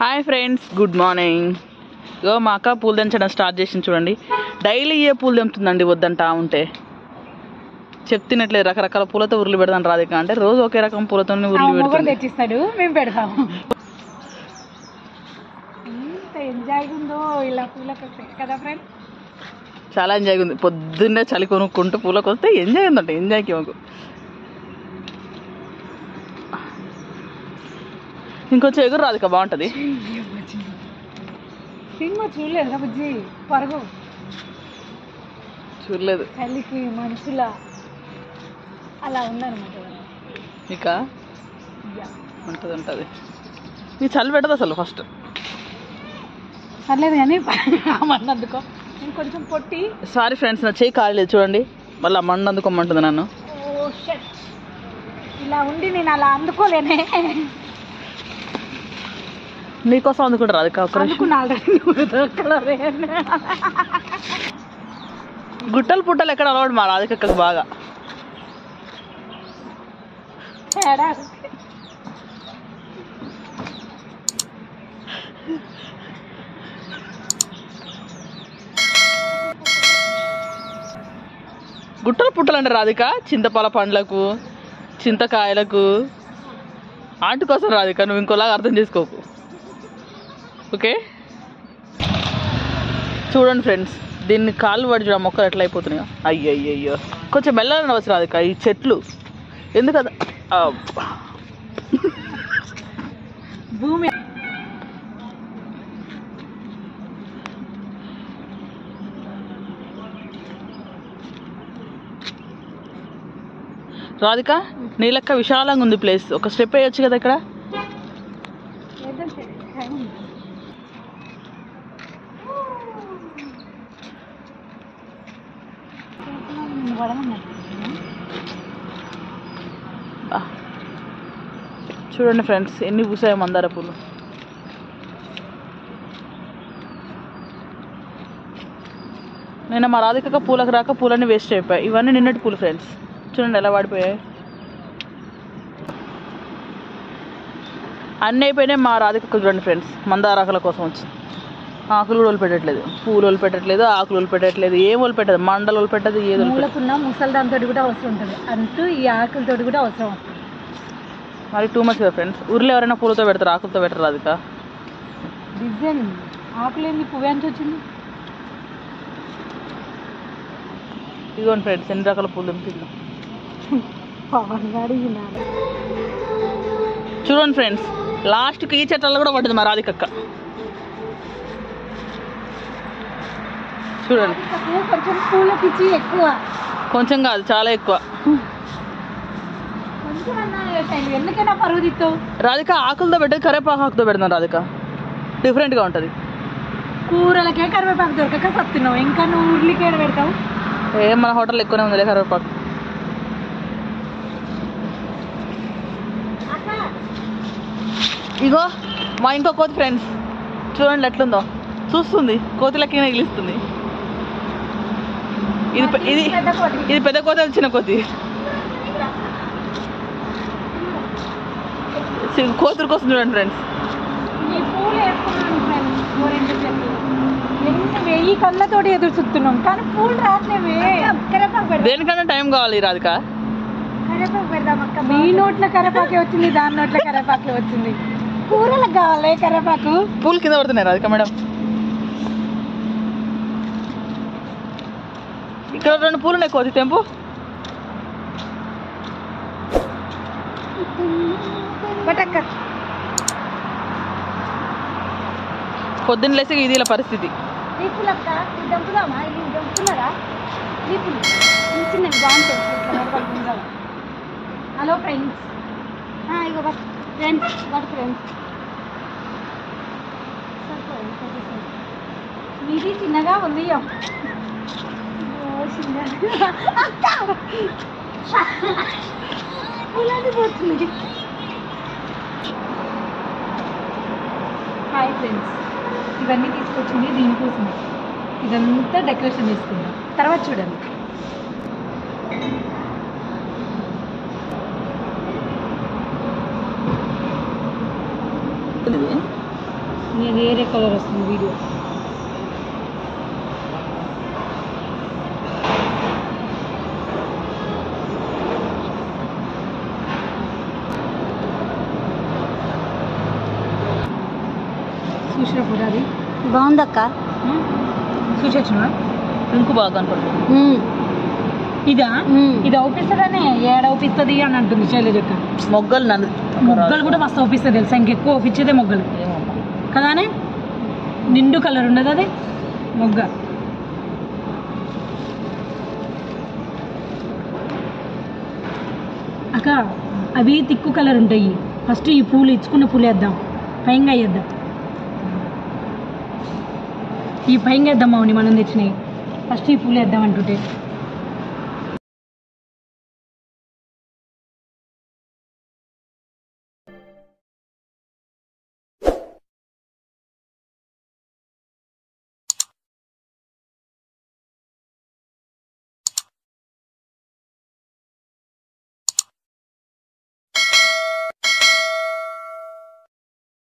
Hi friends, good morning. ఇగో మా అక్క పూలు తెంచడం స్టార్ట్ చేసింది చూడండి. డైలీ ఏ పూలు తెంపుతుందండి వద్దంటా ఉంటే. చెప్తున్నట్లేదు రకరకాల పూలతో ఉరులు పెడతాను రాధిక అంటే రోజు ఒకే రకం పూలతో ఉరులు పెడతాను. తెచ్చిస్తాడు, మేము పెడతాము. ఎంత ఎంజాయ్ ఉందో ఇలా పూలకు కదా ఫ్రెండ్. చాలా ఎంజాయ్ ఉంది. పొద్దున్నే చలి కొనుక్కుంటూ పూలకు వస్తే ఎంజాయ్ ఉందంట. ఎంజాయ్కి మాకు ఇంకొంచెం ఎగురు రాధిక బాగుంటుంది. సినిమా చూడలేదు బుజ్జి, పరుగు చూడలేదు. చలికి మనుషుల అలా ఉందన్నమాట. ఇక ఉంటుంది ఉంటుంది. నీ చలి పెట్టదు అసలు ఫస్ట్. పర్లేదు కానీ మన్నందుకో ఇంకొంచెం పొట్టి. సారీ ఫ్రెండ్స్, నా చేయి కాలేదు చూడండి. మళ్ళీ మన్ను అందుకోమంటుంది నన్ను. ఓ షట్, ఇలా ఉండి నేను అలా అందుకోలేనే. నీకోసం అందుకుంటారు అది గుట్టలు పుట్టలు ఎక్కడ అలవాడు మా రాధికక్కకు బాగా. గుట్టలు పుట్టలు అంటే రాధిక చింతపల పండ్లకు చింతకాయలకు ఆంటి కోసం రాధిక, నువ్వు ఇంకోలాగా అర్థం చేసుకోకు. ఓకే, చూడండి ఫ్రెండ్స్, దీన్ని కాళ్ళు పడి చూడ మొక్కలు ఎట్లా అయిపోతున్నాయో. అయ్యో కొంచెం మెల్లగా నడవచ్చు రాధిక. ఈ చెట్లు ఎందుకు కదా భూమి రాధిక నీ లెక్క విశాలంగా ఉంది ప్లేస్. ఒక స్టెప్ వేయొచ్చు కదా ఇక్కడ. చూడండి ఫ్రెండ్స్, ఎన్ని పూసాయో మందార పూలు. నేను మా రాధిక పూలకు రాక పూలన్నీ వేస్ట్ అయిపోయాయి. ఇవన్నీ నిన్నటి పూలు ఫ్రెండ్స్. చూడండి ఎలా వాడిపోయాయి. అన్నీ అయిపోయినాయి. మా రాధిక చూడండి ఫ్రెండ్స్, మందారాకుల కోసం వచ్చింది. ఆకులు కూడా వదిలిపెట్టట్లేదు, పూలు వదిలిపెట్టట్లేదు, ఆకులు వదిలిపెట్టట్లేదు, ఏం వదిలిపెట్టదు, మండలు వదిలిపెట్టదు, ఏది మూలకున్న ముసలి దాంతో కూడా అవసరం ఉంటుంది అంటూ ఈ ఆకులతో కూడా అవసరం వస్తుంది. మరి టూ మచ్ కదా ఫ్రెండ్స్. ఊర్లో ఎవరైనా పూలతో పెడతారు, ఆకులతో పెట్టరు రాధిక. డిజైన్ ఆకులేంది, పువ్వు ఎంత వచ్చింది. ఇదిగోండి ఫ్రెండ్స్, ఎన్ని రకాల పూలు తింటున్నాం. చూడండి ఫ్రెండ్స్, లాస్ట్కి ఈ చెట్లలో కూడా పడుతుంది మా రాధికక్క. చూడండి, కొంచెం పూల పిచ్చి ఎక్కువ. కొంచెం కాదు, చాలా ఎక్కువ. ఎందుకైనా పరుగు తిత్తావు రాధిక. ఆకులతో పెట్టేది కరివేపాకు ఆకుతో పెడతాను రాధిక, డిఫరెంట్గా ఉంటుంది. కూరలకే కరివేపాకు దొరకక సత్తున్నావు, ఇంకా నువ్వు ఉర్లికేడ పెడతావు. మన హోటల్ ఎక్కువనే ఉందిలే కరివేపాకు. ఇగో మా ఇంకో కోతి ఫ్రెండ్స్, చూడండి ఎట్లుందో. చూస్తుంది, కోతిలకి ఎగిలిస్తుంది. ఇది పెద్ద కోతి, అది చిన్న కోతి. కోతురు కోసం చూడండి ఫ్రెండ్స్. వెయ్యి కళ్ళతోటి ఎదురు చూస్తున్నాం కానీ పూలు రాట్లేవే. దేనికన్నా టైం కావాలి రాధిక. కరేపాకు పెడదాం అక్క. మీ నోట్ల కరేపాకే వచ్చింది, దాని నోట్ల కరేపాకే వచ్చింది. కూరలకు కావాలి కరేపాకు. పూలు కింద పడుతున్నాయి రాధిక మేడం. ఇక్కడ 2 పూలు ఉన్నాయి, కోతి తెంపు. పొద్దున్న లేసి ఇది ఇలా పరిస్థితి. హలో ఫ్రెండ్స్, ఇగో ఫ్రెండ్స్ మీది చిన్నగా ఉంది. పోతుంది. హాయ్ ఫ్రెండ్స్, ఇవన్నీ తీసుకొచ్చింది దీనికోసమే. ఇదంతా డెకరేషన్ చేసుకుందాం, తర్వాత చూడండి. వేరే కలర్ వస్తుంది వీడియో. చూసిన ఫోటో అది బాగుందక్క. చూసొచ్చిన ఇంకు బాగా కనపడుతుంది. ఇదా ఇది అవుపిస్తుందనే ఏడ అవుపిస్తుంది అని అంటుంది శైలజక్క. మొగ్గలు కూడా మస్తు అవుపిస్తుంది తెలుసా, ఇంకెక్కువ అవుపించేదే మొగ్గలు కదానే. నిండు కలర్ ఉండదు అది మొగ్గ. అక్క అవి తిక్కు కలర్ ఉంటాయి. ఫస్ట్ ఈ పూలు ఇచ్చుకున్న పూలు వేద్దాం, పైంగా వేద్దాం. ఈ పైంగా వేద్దాం మౌని మనం తెచ్చినాయి. ఫస్ట్ ఈ పూలు వేద్దాం అంటుంటే